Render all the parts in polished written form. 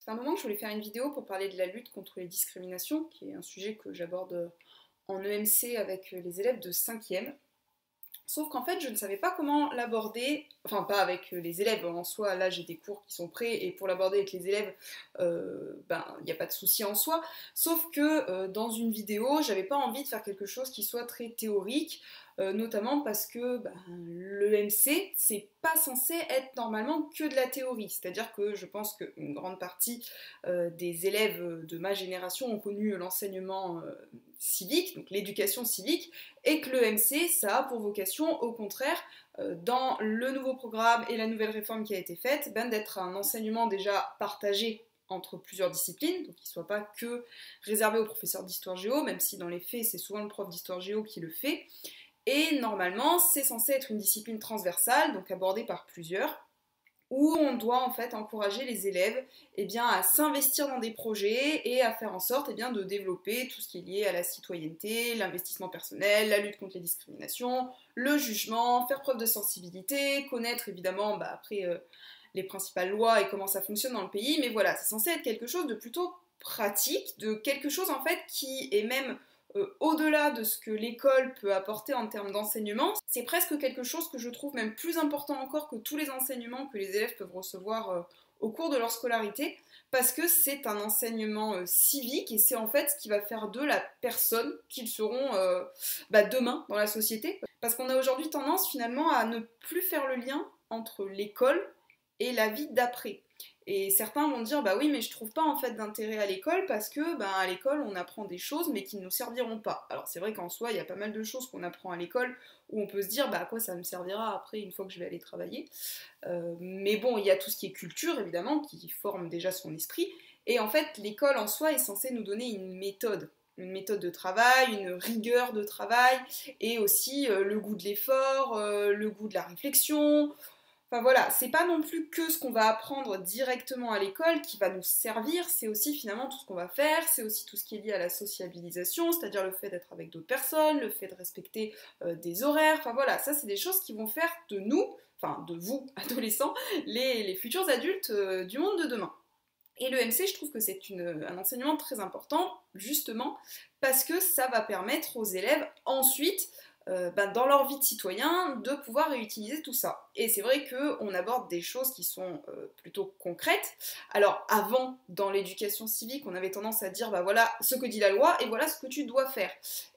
C'est un moment que je voulais faire une vidéo pour parler de la lutte contre les discriminations, qui est un sujet que j'aborde en EMC avec les élèves de 5e. Sauf qu'en fait, je ne savais pas comment l'aborder, enfin pas avec les élèves en soi, là j'ai des cours qui sont prêts, et pour l'aborder avec les élèves, il n'y a pas de souci en soi. Sauf que dans une vidéo, j'avais pas envie de faire quelque chose qui soit très théorique, notamment parce que l'EMC, c'est pas censé être normalement que de la théorie. C'est-à-dire que je pense qu'une grande partie des élèves de ma génération ont connu l'enseignement civique, donc l'éducation civique, et que l'EMC, ça a pour vocation, au contraire, dans le nouveau programme et la nouvelle réforme qui a été faite, d'être un enseignement déjà partagé entre plusieurs disciplines, donc qu'il ne soit pas que réservé aux professeurs d'histoire géo, même si dans les faits, c'est souvent le prof d'histoire géo qui le fait. Et normalement, c'est censé être une discipline transversale, donc abordée par plusieurs, où on doit en fait encourager les élèves à s'investir dans des projets et à faire en sorte de développer tout ce qui est lié à la citoyenneté, l'investissement personnel, la lutte contre les discriminations, le jugement, faire preuve de sensibilité, connaître évidemment les principales lois et comment ça fonctionne dans le pays, mais voilà, c'est censé être quelque chose de plutôt pratique, de quelque chose en fait qui est même au-delà de ce que l'école peut apporter en termes d'enseignement, c'est presque quelque chose que je trouve même plus important encore que tous les enseignements que les élèves peuvent recevoir au cours de leur scolarité, parce que c'est un enseignement civique et c'est en fait ce qui va faire d'eux la personne qu'ils seront demain dans la société. Parce qu'on a aujourd'hui tendance finalement à ne plus faire le lien entre l'école et la vie d'après. Et certains vont dire bah oui mais je trouve pas en fait d'intérêt à l'école parce que à l'école on apprend des choses mais qui ne nous serviront pas. Alors c'est vrai qu'en soi il y a pas mal de choses qu'on apprend à l'école où on peut se dire bah à quoi ça me servira après une fois que je vais aller travailler. Mais bon il y a tout ce qui est culture évidemment qui forme déjà son esprit et en fait l'école en soi est censée nous donner une méthode de travail, une rigueur de travail et aussi le goût de l'effort, le goût de la réflexion. Enfin voilà, c'est pas non plus que ce qu'on va apprendre directement à l'école qui va nous servir, c'est aussi finalement tout ce qu'on va faire, c'est aussi tout ce qui est lié à la sociabilisation, c'est-à-dire le fait d'être avec d'autres personnes, le fait de respecter des horaires, enfin voilà, ça c'est des choses qui vont faire de nous, enfin de vous, adolescents, les futurs adultes du monde de demain. Et le MC, je trouve que c'est un enseignement très important, justement, parce que ça va permettre aux élèves ensuite dans leur vie de citoyen, de pouvoir réutiliser tout ça. Et c'est vrai qu'on aborde des choses qui sont plutôt concrètes. Alors avant, dans l'éducation civique, on avait tendance à dire, bah voilà ce que dit la loi et voilà ce que tu dois faire.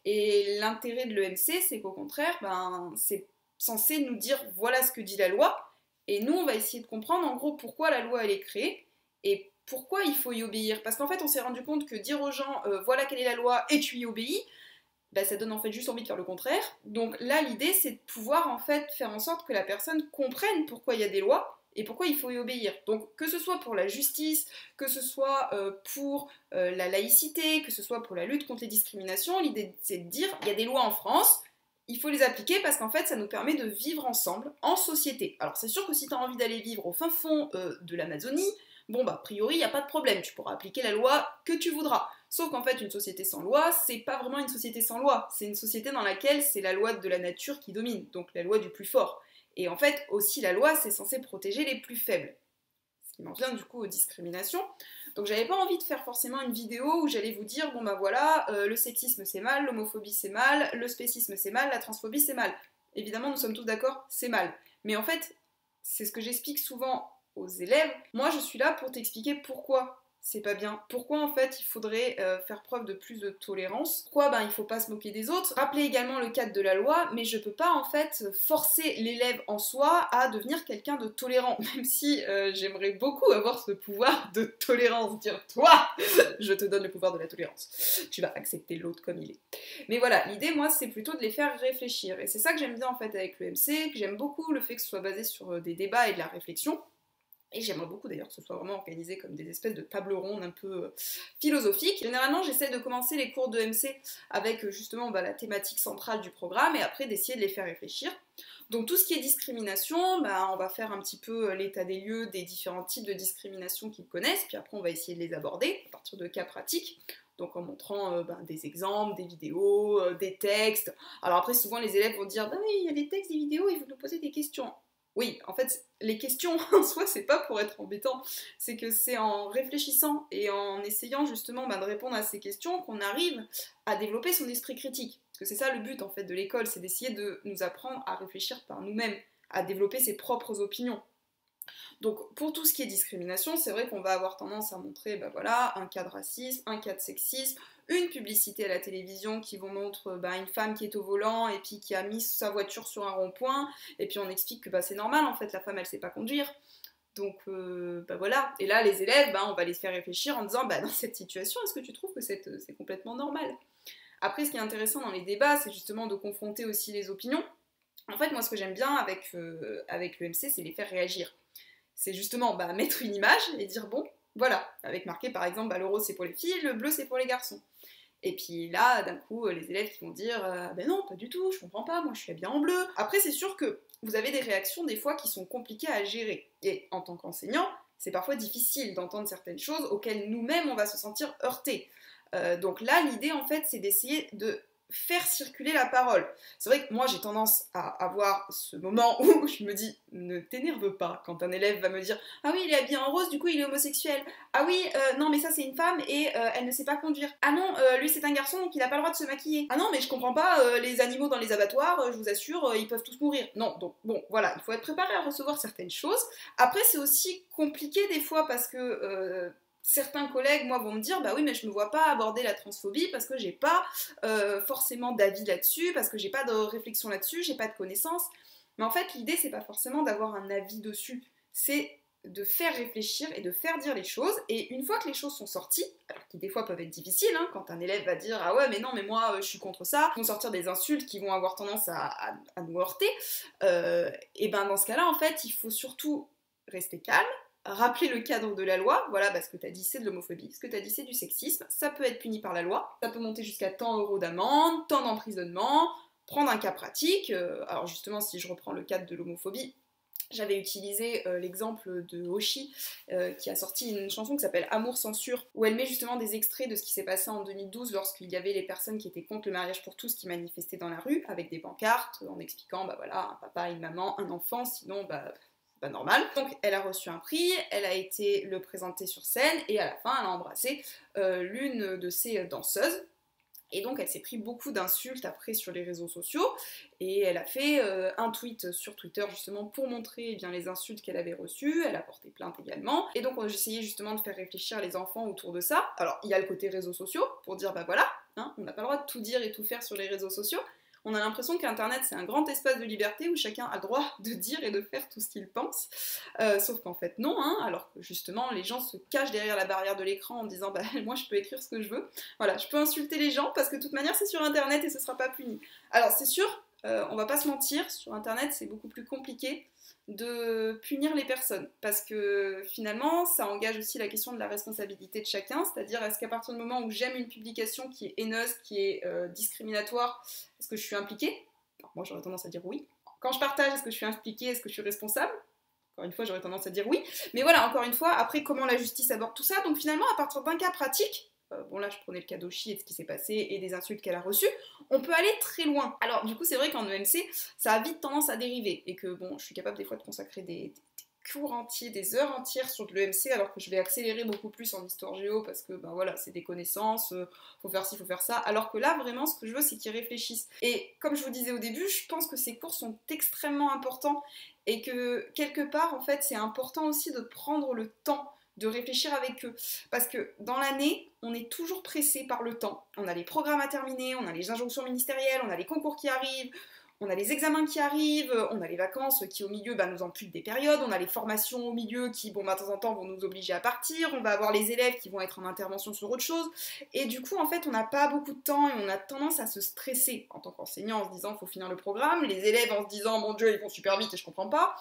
Et l'intérêt de l'EMC, c'est qu'au contraire, c'est censé nous dire, voilà ce que dit la loi, et nous, on va essayer de comprendre en gros pourquoi la loi elle est créée, et pourquoi il faut y obéir. Parce qu'en fait, on s'est rendu compte que dire aux gens, voilà quelle est la loi, et tu y obéis, ça donne en fait juste envie de faire le contraire. Donc là, l'idée, c'est de pouvoir en fait faire en sorte que la personne comprenne pourquoi il y a des lois et pourquoi il faut y obéir. Donc que ce soit pour la justice, que ce soit pour la laïcité, que ce soit pour la lutte contre les discriminations, l'idée c'est de dire, il y a des lois en France, il faut les appliquer parce qu'en fait ça nous permet de vivre ensemble, en société. Alors c'est sûr que si tu as envie d'aller vivre au fin fond de l'Amazonie, a priori, il n'y a pas de problème, tu pourras appliquer la loi que tu voudras. Sauf qu'en fait, une société sans loi, c'est pas vraiment une société sans loi. C'est une société dans laquelle c'est la loi de la nature qui domine, donc la loi du plus fort. Et en fait, aussi la loi, c'est censé protéger les plus faibles. Ce qui m'en vient du coup aux discriminations. Donc j'avais pas envie de faire forcément une vidéo où j'allais vous dire, le sexisme c'est mal, l'homophobie c'est mal, le spécisme c'est mal, la transphobie c'est mal. Évidemment, nous sommes tous d'accord, c'est mal. Mais en fait, c'est ce que j'explique souvent aux élèves. Moi, je suis là pour t'expliquer pourquoi c'est pas bien. Pourquoi en fait il faudrait faire preuve de plus de tolérance. Pourquoi il faut pas se moquer des autres. Rappeler également le cadre de la loi, mais je peux pas en fait forcer l'élève en soi à devenir quelqu'un de tolérant. Même si j'aimerais beaucoup avoir ce pouvoir de tolérance. Dire toi, je te donne le pouvoir de la tolérance. Tu vas accepter l'autre comme il est. Mais voilà, l'idée moi c'est plutôt de les faire réfléchir. Et c'est ça que j'aime bien en fait avec le MC, que j'aime beaucoup le fait que ce soit basé sur des débats et de la réflexion. Et j'aimerais beaucoup d'ailleurs que ce soit vraiment organisé comme des espèces de tables rondes un peu philosophiques. Généralement, j'essaie de commencer les cours de MC avec justement la thématique centrale du programme et après d'essayer de les faire réfléchir. Donc tout ce qui est discrimination, on va faire un petit peu l'état des lieux des différents types de discrimination qu'ils connaissent, puis après on va essayer de les aborder à partir de cas pratiques. Donc en montrant des exemples, des vidéos, des textes. Alors après souvent les élèves vont dire bah oui il y a des textes, des vidéos, il faut nous poser des questions. Oui, en fait, les questions en soi, c'est pas pour être embêtant, c'est que c'est en réfléchissant et en essayant justement de répondre à ces questions qu'on arrive à développer son esprit critique. Parce que c'est ça le but en fait de l'école, c'est d'essayer de nous apprendre à réfléchir par nous-mêmes, à développer ses propres opinions. Donc pour tout ce qui est discrimination, c'est vrai qu'on va avoir tendance à montrer voilà, un cas de racisme, un cas de sexisme, une publicité à la télévision qui vous montre une femme qui est au volant et puis qui a mis sa voiture sur un rond-point, et puis on explique que c'est normal en fait, la femme elle sait pas conduire. Donc voilà, et là les élèves, on va les faire réfléchir en disant dans cette situation, est-ce que tu trouves que c'est complètement normal? Après ce qui est intéressant dans les débats, c'est justement de confronter aussi les opinions. En fait moi ce que j'aime bien avec l'EMC, c'est les faire réagir. C'est justement mettre une image et dire bon, voilà, avec marqué par exemple le rose c'est pour les filles, le bleu c'est pour les garçons. Et puis là, d'un coup, les élèves qui vont dire ben non, pas du tout, je comprends pas, moi je suis habillée en bleu. Après, c'est sûr que vous avez des réactions des fois qui sont compliquées à gérer. Et en tant qu'enseignant, c'est parfois difficile d'entendre certaines choses auxquelles nous-mêmes on va se sentir heurtés. Donc là, l'idée en fait, c'est d'essayer de faire circuler la parole. C'est vrai que moi j'ai tendance à avoir ce moment où je me dis ne t'énerve pas quand un élève va me dire ah oui il est habillé en rose du coup il est homosexuel, ah oui non mais ça c'est une femme et elle ne sait pas conduire, ah non lui c'est un garçon donc il n'a pas le droit de se maquiller, ah non mais je comprends pas les animaux dans les abattoirs je vous assure ils peuvent tous mourir. Non, donc bon voilà, il faut être préparé à recevoir certaines choses. Après c'est aussi compliqué des fois parce que certains collègues, moi, vont me dire, bah oui, mais je me vois pas aborder la transphobie parce que j'ai pas forcément d'avis là-dessus, parce que j'ai pas de réflexion là-dessus, j'ai pas de connaissances. Mais en fait, l'idée, c'est pas forcément d'avoir un avis dessus, c'est de faire réfléchir et de faire dire les choses. Et une fois que les choses sont sorties, alors qui des fois peuvent être difficiles, quand un élève va dire ah ouais mais non mais moi je suis contre ça, ils vont sortir des insultes qui vont avoir tendance à nous heurter, et dans ce cas-là en fait il faut surtout rester calme, rappeler le cadre de la loi, voilà, ce que tu as dit c'est de l'homophobie, ce que tu as dit c'est du sexisme, ça peut être puni par la loi, ça peut monter jusqu'à tant euros d'amende, tant d'emprisonnement, prendre un cas pratique. Alors justement si je reprends le cadre de l'homophobie, j'avais utilisé l'exemple de Hoshi qui a sorti une chanson qui s'appelle Amour Censure, où elle met justement des extraits de ce qui s'est passé en 2012 lorsqu'il y avait les personnes qui étaient contre le mariage pour tous qui manifestaient dans la rue avec des pancartes en expliquant voilà un papa, une maman, un enfant, sinon pas normal. Donc elle a reçu un prix, elle a été le présenter sur scène et à la fin elle a embrassé l'une de ses danseuses. Et donc elle s'est pris beaucoup d'insultes après sur les réseaux sociaux et elle a fait un tweet sur Twitter justement pour montrer les insultes qu'elle avait reçues, elle a porté plainte également. Et donc j'essayais justement de faire réfléchir les enfants autour de ça. Alors il y a le côté réseaux sociaux pour dire voilà, on n'a pas le droit de tout dire et tout faire sur les réseaux sociaux. On a l'impression qu'Internet c'est un grand espace de liberté où chacun a le droit de dire et de faire tout ce qu'il pense, sauf qu'en fait non, alors que justement les gens se cachent derrière la barrière de l'écran en disant moi je peux écrire ce que je veux, voilà, je peux insulter les gens parce que de toute manière c'est sur Internet et ce sera pas puni. Alors c'est sûr, on va pas se mentir, sur Internet c'est beaucoup plus compliqué de punir les personnes parce que finalement ça engage aussi la question de la responsabilité de chacun, c'est-à-dire est-ce qu'à partir du moment où j'aime une publication qui est haineuse, qui est discriminatoire, est-ce que je suis impliquée? Alors, moi j'aurais tendance à dire oui. Quand je partage, est-ce que je suis impliquée, est-ce que je suis responsable? Encore une fois j'aurais tendance à dire oui, mais voilà, encore une fois, après comment la justice aborde tout ça, donc finalement à partir d'un cas pratique, bon là je prenais le cas d'Oshi et de ce qui s'est passé et des insultes qu'elle a reçues, on peut aller très loin. Alors du coup c'est vrai qu'en EMC ça a vite tendance à dériver et que bon je suis capable des fois de consacrer des cours entiers, des heures entières sur de l'EMC alors que je vais accélérer beaucoup plus en histoire géo parce que voilà c'est des connaissances, faut faire ci, faut faire ça, alors que là vraiment ce que je veux c'est qu'ils réfléchissent. Et comme je vous disais au début, je pense que ces cours sont extrêmement importants et que quelque part en fait c'est important aussi de prendre le temps de réfléchir avec eux. Parce que dans l'année, on est toujours pressé par le temps. On a les programmes à terminer, on a les injonctions ministérielles, on a les concours qui arrivent, on a les examens qui arrivent, on a les vacances qui au milieu nous amputent des périodes, on a les formations au milieu qui de temps en temps vont nous obliger à partir, on va avoir les élèves qui vont être en intervention sur autre chose, et du coup en fait on n'a pas beaucoup de temps et on a tendance à se stresser en tant qu'enseignant en se disant faut finir le programme, les élèves en se disant mon Dieu ils vont super vite et je comprends pas.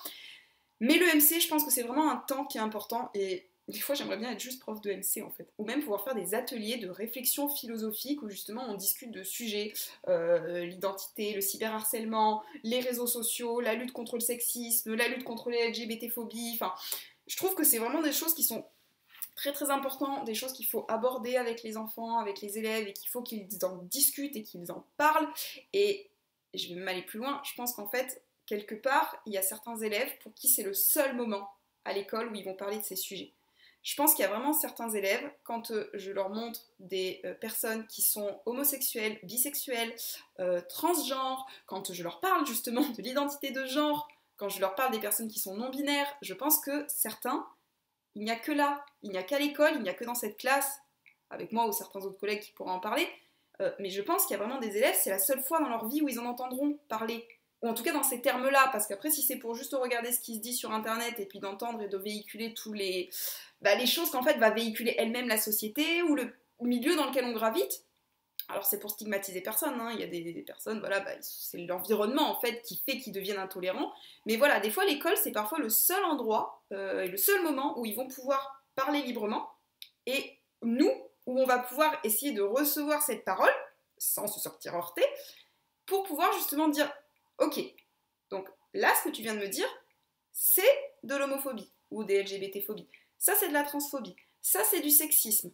Mais le MC je pense que c'est vraiment un temps qui est important et des fois, j'aimerais bien être juste prof de MC en fait. Ou même pouvoir faire des ateliers de réflexion philosophique où justement on discute de sujets, l'identité, le cyberharcèlement, les réseaux sociaux, la lutte contre le sexisme, la lutte contre les LGBT-phobies. Enfin, je trouve que c'est vraiment des choses qui sont très très importantes, des choses qu'il faut aborder avec les enfants, avec les élèves et qu'il faut qu'ils en discutent et qu'ils en parlent. Et je vais même aller plus loin, je pense qu'en fait, quelque part, il y a certains élèves pour qui c'est le seul moment à l'école où ils vont parler de ces sujets. Je pense qu'il y a vraiment certains élèves, quand je leur montre des personnes qui sont homosexuelles, bisexuelles, transgenres, quand je leur parle justement de l'identité de genre, quand je leur parle des personnes qui sont non-binaires, je pense que certains, il n'y a que là, il n'y a qu'à l'école, il n'y a que dans cette classe, avec moi ou certains autres collègues qui pourraient en parler, mais je pense qu'il y a vraiment des élèves, c'est la seule fois dans leur vie où ils en entendront parler. Ou en tout cas dans ces termes-là, parce qu'après si c'est pour juste regarder ce qui se dit sur internet et puis d'entendre et de véhiculer tous les choses qu'en fait va véhiculer elle-même la société ou le milieu dans lequel on gravite, alors c'est pour stigmatiser personne, hein. Il y a des personnes, voilà, c'est l'environnement en fait qui fait qu'ils deviennent intolérants, mais voilà, des fois l'école c'est parfois le seul endroit, et le seul moment où ils vont pouvoir parler librement, et nous, où on va pouvoir essayer de recevoir cette parole, sans se sortir heurté, pour pouvoir justement dire ok, donc là, ce que tu viens de me dire, c'est de l'homophobie ou des LGBT-phobies. Ça, c'est de la transphobie. Ça, c'est du sexisme.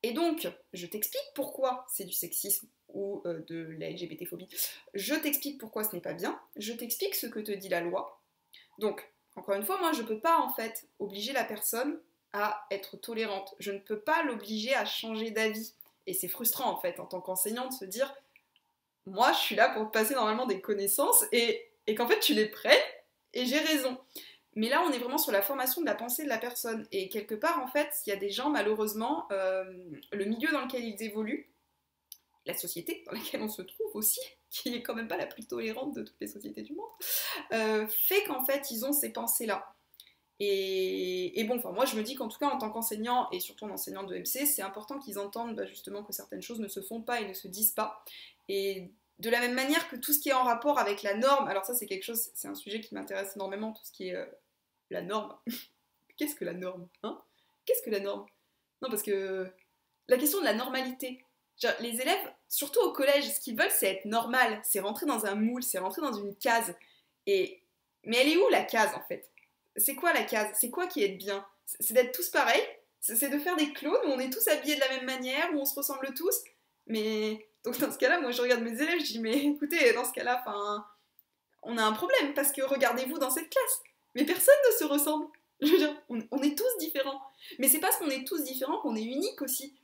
Et donc, je t'explique pourquoi c'est du sexisme ou de la LGBT-phobie. Je t'explique pourquoi ce n'est pas bien. Je t'explique ce que te dit la loi. Donc, encore une fois, moi, je ne peux pas, en fait, obliger la personne à être tolérante. Je ne peux pas l'obliger à changer d'avis. Et c'est frustrant, en fait, en tant qu'enseignant, de se dire moi, je suis là pour te passer normalement des connaissances et qu'en fait, tu les prennes et j'ai raison. Mais là, on est vraiment sur la formation de la pensée de la personne. Et quelque part, en fait, il y a des gens, malheureusement, le milieu dans lequel ils évoluent, la société dans laquelle on se trouve aussi, qui est quand même pas la plus tolérante de toutes les sociétés du monde, fait qu'en fait, ils ont ces pensées-là. Et bon, enfin, moi, je me dis qu'en tout cas, en tant qu'enseignant, et surtout en enseignant de MC, c'est important qu'ils entendent justement que certaines choses ne se font pas et ne se disent pas. Et de la même manière que tout ce qui est en rapport avec la norme, alors ça, c'est quelque chose, c'est un sujet qui m'intéresse énormément, tout ce qui est la norme. Qu'est-ce que la norme, hein? Qu'est-ce que la norme? Non, parce que la question de la normalité, genre, les élèves, surtout au collège, ce qu'ils veulent, c'est être normal, c'est rentrer dans un moule, c'est rentrer dans une case. Mais elle est où la case, en fait? C'est quoi la case? C'est quoi qui est bien? C'est d'être tous pareils? C'est de faire des clones où on est tous habillés de la même manière, où on se ressemble tous? Mais donc dans ce cas-là, moi je regarde mes élèves, je dis mais écoutez, dans ce cas-là, on a un problème parce que regardez-vous dans cette classe. Mais personne ne se ressemble. Je veux dire, on est tous différents. Mais c'est parce qu'on est tous différents qu'on est uniques aussi.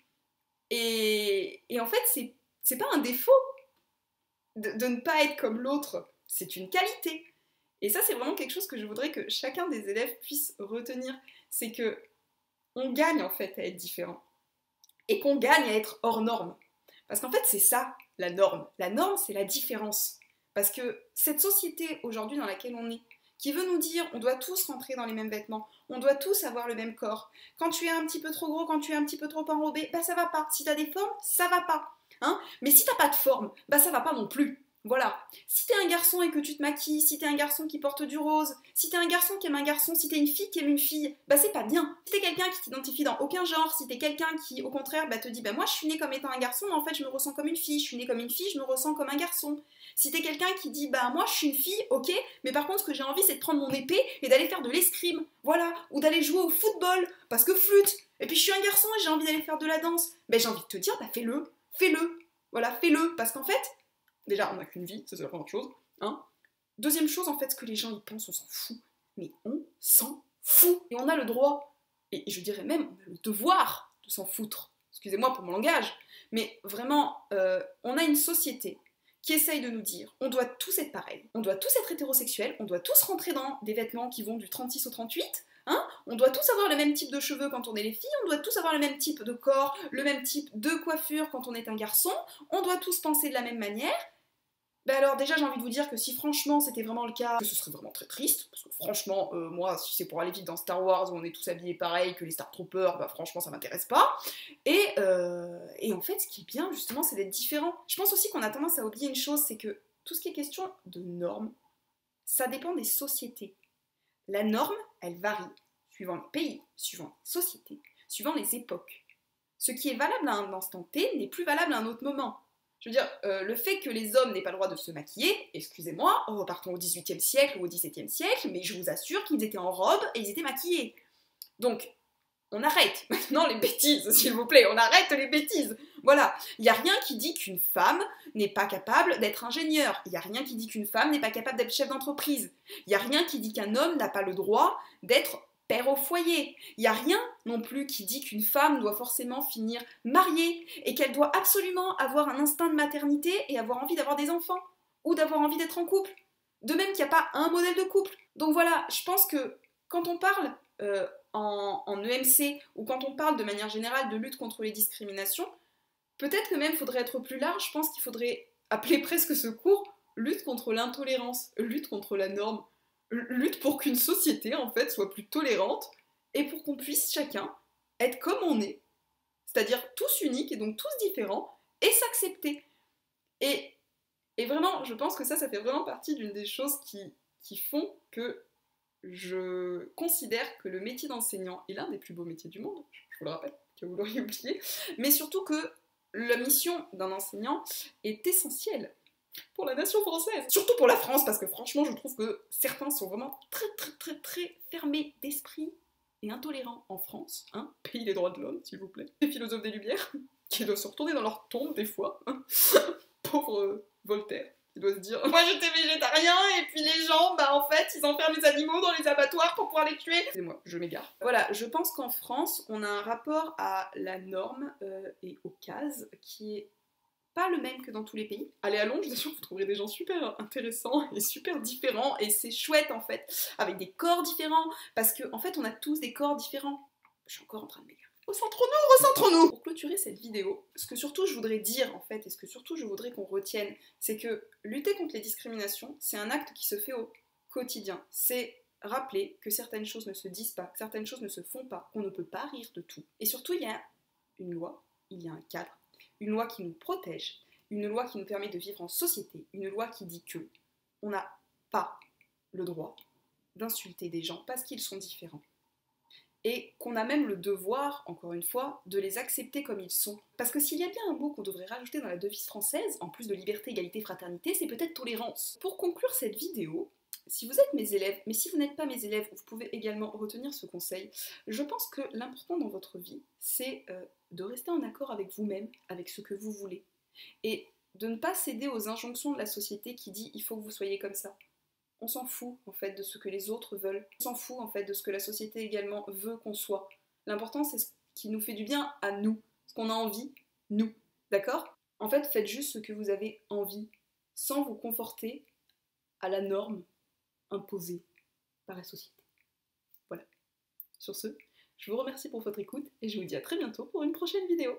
Et en fait, c'est pas un défaut de ne pas être comme l'autre. C'est une qualité. Et ça, c'est vraiment quelque chose que je voudrais que chacun des élèves puisse retenir. C'est que on gagne en fait à être différent. Et qu'on gagne à être hors norme. Parce qu'en fait, c'est ça, la norme. La norme, c'est la différence. Parce que cette société aujourd'hui dans laquelle on est, qui veut nous dire on doit tous rentrer dans les mêmes vêtements, on doit tous avoir le même corps. Quand tu es un petit peu trop gros, quand tu es un petit peu trop enrobé, bah ça va pas. Si t'as des formes, ça va pas. Hein, mais si t'as pas de forme, bah ça va pas non plus. Voilà. Si t'es un garçon et que tu te maquilles, si t'es un garçon qui porte du rose, si t'es un garçon qui aime un garçon, si t'es une fille qui aime une fille, bah c'est pas bien. Si t'es quelqu'un qui t'identifie dans aucun genre, si t'es quelqu'un qui, au contraire, te dit bah moi je suis née comme étant un garçon, mais en fait je me ressens comme une fille, je suis née comme une fille, je me ressens comme un garçon. Si t'es quelqu'un qui dit bah moi je suis une fille, ok, mais par contre ce que j'ai envie c'est de prendre mon épée et d'aller faire de l'escrime, voilà, ou d'aller jouer au football, parce que flûte, et puis je suis un garçon et j'ai envie d'aller faire de la danse, bah j'ai envie de te dire bah fais-le, voilà, fais-le, parce qu'en fait, déjà, on n'a qu'une vie, ça c'est la première chose. Hein. Deuxième chose, en fait, ce que les gens y pensent, on s'en fout. Mais on s'en fout. Et on a le droit, et je dirais même, on a le devoir de s'en foutre. Excusez-moi pour mon langage. Mais vraiment, on a une société qui essaye de nous dire on doit tous être pareils, on doit tous être hétérosexuels, on doit tous rentrer dans des vêtements qui vont du 36 au 38, hein, on doit tous avoir le même type de cheveux quand on est les filles, on doit tous avoir le même type de corps, le même type de coiffure quand on est un garçon, on doit tous penser de la même manière. Ben alors déjà j'ai envie de vous dire que si franchement c'était vraiment le cas, que ce serait vraiment très triste, parce que franchement moi si c'est pour aller vite dans Star Wars où on est tous habillés pareil que les Star Troopers, bah franchement ça m'intéresse pas. Et en fait ce qui est bien justement c'est d'être différent. Je pense aussi qu'on a tendance à oublier une chose, c'est que tout ce qui est question de normes, ça dépend des sociétés. La norme, elle varie suivant les pays, suivant les sociétés, suivant les époques. Ce qui est valable à un instant T n'est plus valable à un autre moment. Je veux dire, le fait que les hommes n'aient pas le droit de se maquiller, excusez-moi, repartons au XVIIIe siècle ou au XVIIe siècle, mais je vous assure qu'ils étaient en robe et ils étaient maquillés. Donc, on arrête maintenant les bêtises, s'il vous plaît, on arrête les bêtises. Voilà, il n'y a rien qui dit qu'une femme n'est pas capable d'être ingénieur, il n'y a rien qui dit qu'une femme n'est pas capable d'être chef d'entreprise, il n'y a rien qui dit qu'un homme n'a pas le droit d'être père au foyer, il n'y a rien non plus qui dit qu'une femme doit forcément finir mariée et qu'elle doit absolument avoir un instinct de maternité et avoir envie d'avoir des enfants ou d'avoir envie d'être en couple. De même qu'il n'y a pas un modèle de couple. Donc voilà, je pense que quand on parle en EMC ou quand on parle de manière générale de lutte contre les discriminations, peut-être que même il faudrait être plus large, je pense qu'il faudrait appeler presque ce cours lutte contre l'intolérance, lutte contre la norme, lutte pour qu'une société en fait soit plus tolérante et pour qu'on puisse chacun être comme on est, c'est-à-dire tous uniques et donc tous différents et s'accepter. Et vraiment, je pense que ça fait vraiment partie d'une des choses qui font que je considère que le métier d'enseignant est l'un des plus beaux métiers du monde, je vous le rappelle, que vous l'auriez oublié, mais surtout que la mission d'un enseignant est essentielle pour la nation française, surtout pour la France, parce que franchement, je trouve que certains sont vraiment très fermés d'esprit et intolérants en France, hein, pays des droits de l'homme, s'il vous plaît, les philosophes des Lumières, qui doivent se retourner dans leur tombe des fois, hein. Pauvre Voltaire, qui doit se dire moi j'étais végétarien et puis les gens, bah en fait, ils enferment les animaux dans les abattoirs pour pouvoir les tuer. Excusez-moi, je m'égare. Voilà, je pense qu'en France, on a un rapport à la norme et aux cases qui est pas le même que dans tous les pays. Allez à Londres, je vous assure que vous trouverez des gens super intéressants et super différents, et c'est chouette en fait, avec des corps différents, parce qu'en fait on a tous des corps différents. Je suis encore en train de m'égarer. Recentrons-nous. Pour clôturer cette vidéo, ce que surtout je voudrais dire en fait, et ce que surtout je voudrais qu'on retienne, c'est que lutter contre les discriminations, c'est un acte qui se fait au quotidien. C'est rappeler que certaines choses ne se disent pas, que certaines choses ne se font pas, qu'on ne peut pas rire de tout. Et surtout, il y a une loi, il y a un cadre, une loi qui nous protège, une loi qui nous permet de vivre en société, une loi qui dit que on n'a pas le droit d'insulter des gens parce qu'ils sont différents. Et qu'on a même le devoir, encore une fois, de les accepter comme ils sont. Parce que s'il y a bien un mot qu'on devrait rajouter dans la devise française, en plus de liberté, égalité, fraternité, c'est peut-être tolérance. Pour conclure cette vidéo, si vous êtes mes élèves, mais si vous n'êtes pas mes élèves, vous pouvez également retenir ce conseil. Je pense que l'important dans votre vie, c'est de rester en accord avec vous-même, avec ce que vous voulez. Et de ne pas céder aux injonctions de la société qui dit « il faut que vous soyez comme ça ». On s'en fout en fait de ce que les autres veulent. On s'en fout en fait de ce que la société également veut qu'on soit. L'important c'est ce qui nous fait du bien à nous, ce qu'on a envie, nous. D'accord ? En fait, faites juste ce que vous avez envie, sans vous conforter à la norme imposée par la société. Voilà. Sur ce, je vous remercie pour votre écoute et je vous dis à très bientôt pour une prochaine vidéo.